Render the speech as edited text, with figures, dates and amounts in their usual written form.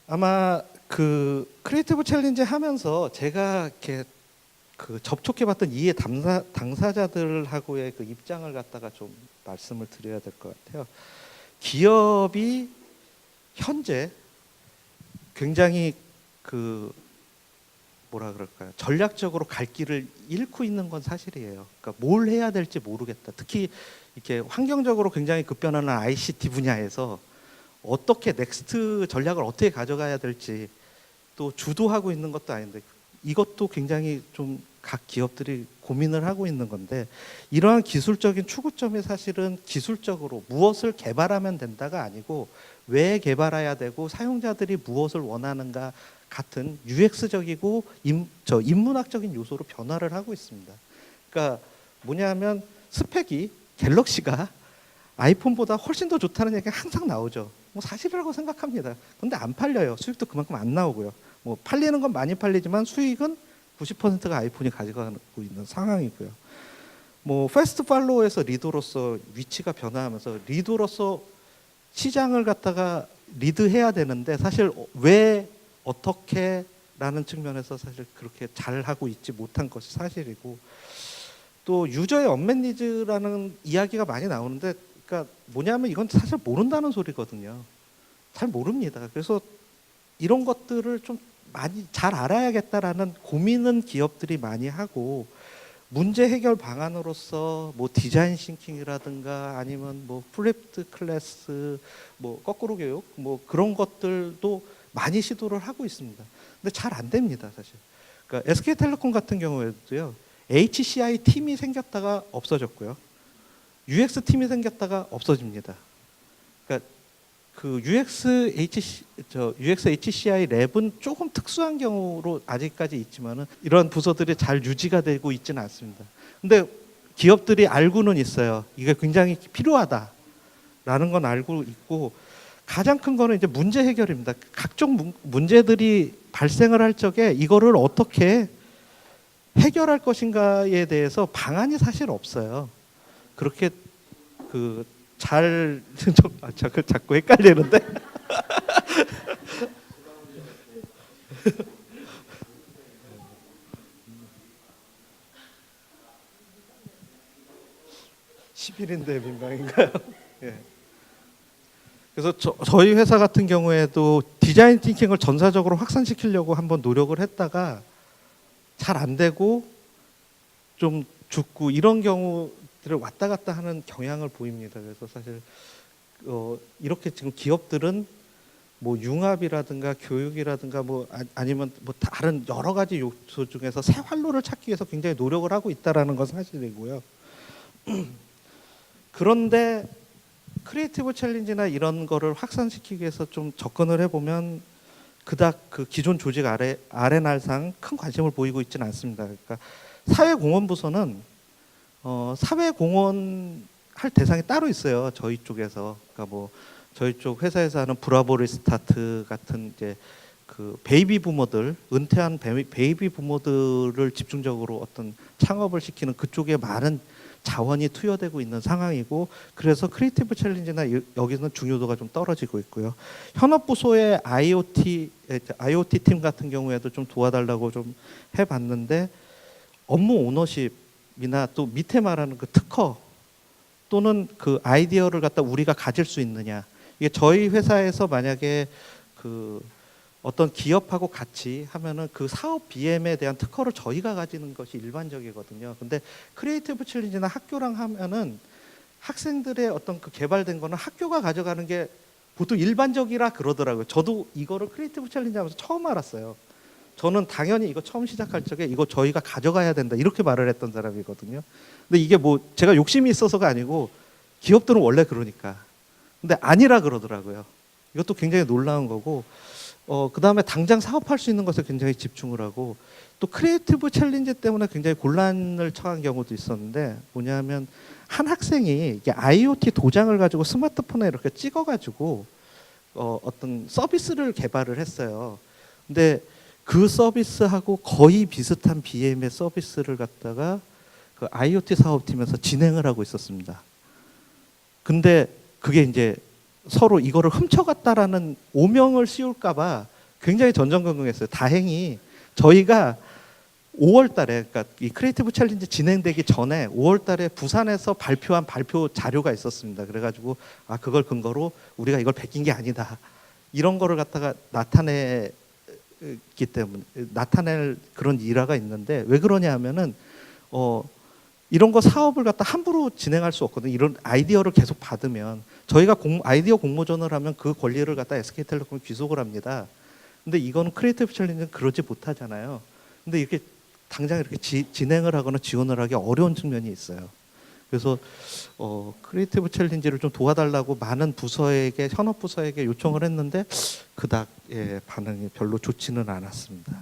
아마 그 크리에이티브 챌린지 하면서 제가 이렇게 그 접촉해봤던 이해 당사자들하고의 그 입장을 갖다가 좀 말씀을 드려야 될 것 같아요. 기업이 현재 굉장히 그 뭐라 그럴까요? 전략적으로 갈 길을 잃고 있는 건 사실이에요. 그러니까 뭘 해야 될지 모르겠다. 특히 이렇게 환경적으로 굉장히 급변하는 ICT 분야에서 어떻게 넥스트 전략을 어떻게 가져가야 될지 또 주도하고 있는 것도 아닌데 이것도 굉장히 좀 각 기업들이 고민을 하고 있는 건데 이러한 기술적인 추구점이 사실은 기술적으로 무엇을 개발하면 된다가 아니고 왜 개발해야 되고 사용자들이 무엇을 원하는가 같은 UX적이고 인문학적인 요소로 변화를 하고 있습니다. 그러니까 뭐냐면 스펙이 갤럭시가 아이폰보다 훨씬 더 좋다는 얘기가 항상 나오죠. 뭐 사실이라고 생각합니다. 근데 안 팔려요. 수익도 그만큼 안 나오고요. 뭐 팔리는 건 많이 팔리지만 수익은 90%가 아이폰이 가져가고 있는 상황이고요. 뭐 패스트 팔로우에서 리더로서 위치가 변화하면서 리더로서 시장을 갖다가 리드해야 되는데 사실 왜 어떻게 라는 측면에서 사실 그렇게 잘하고 있지 못한 것이 사실이고 또 유저의 언맷 니즈라는 이야기가 많이 나오는데 그러니까 뭐냐면 이건 사실 모른다는 소리거든요. 잘 모릅니다. 그래서 이런 것들을 좀 많이 잘 알아야겠다라는 고민은 기업들이 많이 하고 문제 해결 방안으로서 뭐 디자인 싱킹이라든가 아니면 뭐 플립드 클래스 뭐 거꾸로 교육 뭐 그런 것들도 많이 시도를 하고 있습니다. 근데 잘 안 됩니다, 사실. 그러니까 SK텔레콤 같은 경우에도요. HCI 팀이 생겼다가 없어졌고요. UX 팀이 생겼다가 없어집니다. 그러니까 그 UX HCI 랩은 조금 특수한 경우로 아직까지 있지만은 이런 부서들이 잘 유지가 되고 있지는 않습니다. 근데 기업들이 알고는 있어요. 이게 굉장히 필요하다라는 건 알고 있고 가장 큰 거는 이제 문제 해결입니다. 각종 문제들이 발생을 할 적에 이거를 어떻게 해결할 것인가에 대해서 방안이 사실 없어요. 그렇게 자꾸 헷갈리는데. (10일인데) 민망인가요? 예. 그래서 저희 회사 같은 경우에도 디자인 띵킹을 전사적으로 확산시키려고 한번 노력을 했다가 잘 안 되고 좀 죽고 이런 경우들을 왔다 갔다 하는 경향을 보입니다. 그래서 사실 이렇게 지금 기업들은 뭐 융합이라든가 교육이라든가 뭐 아니면 뭐 다른 여러 가지 요소 중에서 새 활로를 찾기 위해서 굉장히 노력을 하고 있다라는 건 사실이고요. 그런데 크리에이티브 챌린지나 이런 거를 확산시키기 위해서 좀 접근을 해보면 그닥 그 기존 조직 R&R상 큰 관심을 보이고 있지는 않습니다. 그러니까 사회공헌부서는 사회공헌 할 대상이 따로 있어요. 저희 쪽에서. 그러니까 뭐 저희 쪽 회사에서 하는 브라보 리스타트 같은 이제 그 베이비 부모들 은퇴한 베이비 부모들을 집중적으로 어떤 창업을 시키는 그쪽에 많은 자원이 투여되고 있는 상황이고 그래서 크리에이티브 챌린지나 여기는 중요도가 좀 떨어지고 있고요. 현업부서의 IoT 팀 같은 경우에도 좀 도와달라고 좀 해봤는데 업무 오너십이나 또 밑에 말하는 그 특허 또는 그 아이디어를 갖다 우리가 가질 수 있느냐 이게 저희 회사에서 만약에 그 어떤 기업하고 같이 하면은 그 사업 BM에 대한 특허를 저희가 가지는 것이 일반적이거든요. 근데 크리에이티브 챌린지나 학교랑 하면은 학생들의 어떤 그 개발된 거는 학교가 가져가는 게 보통 일반적이라 그러더라고요. 저도 이거를 크리에이티브 챌린지 하면서 처음 알았어요. 저는 당연히 이거 처음 시작할 적에 이거 저희가 가져가야 된다 이렇게 말을 했던 사람이거든요. 근데 이게 뭐 제가 욕심이 있어서가 아니고 기업들은 원래 그러니까. 근데 아니라 그러더라고요. 이것도 굉장히 놀라운 거고 그 다음에 당장 사업할 수 있는 것에 굉장히 집중을 하고 또 크리에이티브 챌린지 때문에 굉장히 곤란을 처한 경우도 있었는데 뭐냐면 한 학생이 이게 IoT 도장을 가지고 스마트폰에 이렇게 찍어가지고 어떤 서비스를 개발을 했어요. 근데 그 서비스하고 거의 비슷한 BM의 서비스를 갖다가 그 IoT 사업팀에서 진행을 하고 있었습니다. 근데 그게 이제 서로 이거를 훔쳐갔다라는 오명을 씌울까봐 굉장히 전전긍긍했어요. 다행히 저희가 5월 달에, 그러니까 이 크리에이티브 챌린지 진행되기 전에 5월 달에 부산에서 발표한 발표 자료가 있었습니다. 그래가지고 아, 그걸 근거로 우리가 이걸 베낀 게 아니다, 이런 거를 갖다가 나타내기 때문에, 나타낼 그런 일화가 있는데, 왜 그러냐 하면은 이런 거 사업을 갖다 함부로 진행할 수 없거든요. 이런 아이디어를 계속 받으면 저희가 아이디어 공모전을 하면 그 권리를 갖다 SK텔레콤이 귀속을 합니다. 근데 이거는 크리에이티브 챌린지는 그러지 못하잖아요. 근데 이렇게 당장 이렇게 진행을 하거나 지원을 하기 어려운 측면이 있어요. 그래서 크리에이티브 챌린지를 좀 도와달라고 많은 부서에게, 현업 부서에게 요청을 했는데 그닥 반응이 별로 좋지는 않았습니다.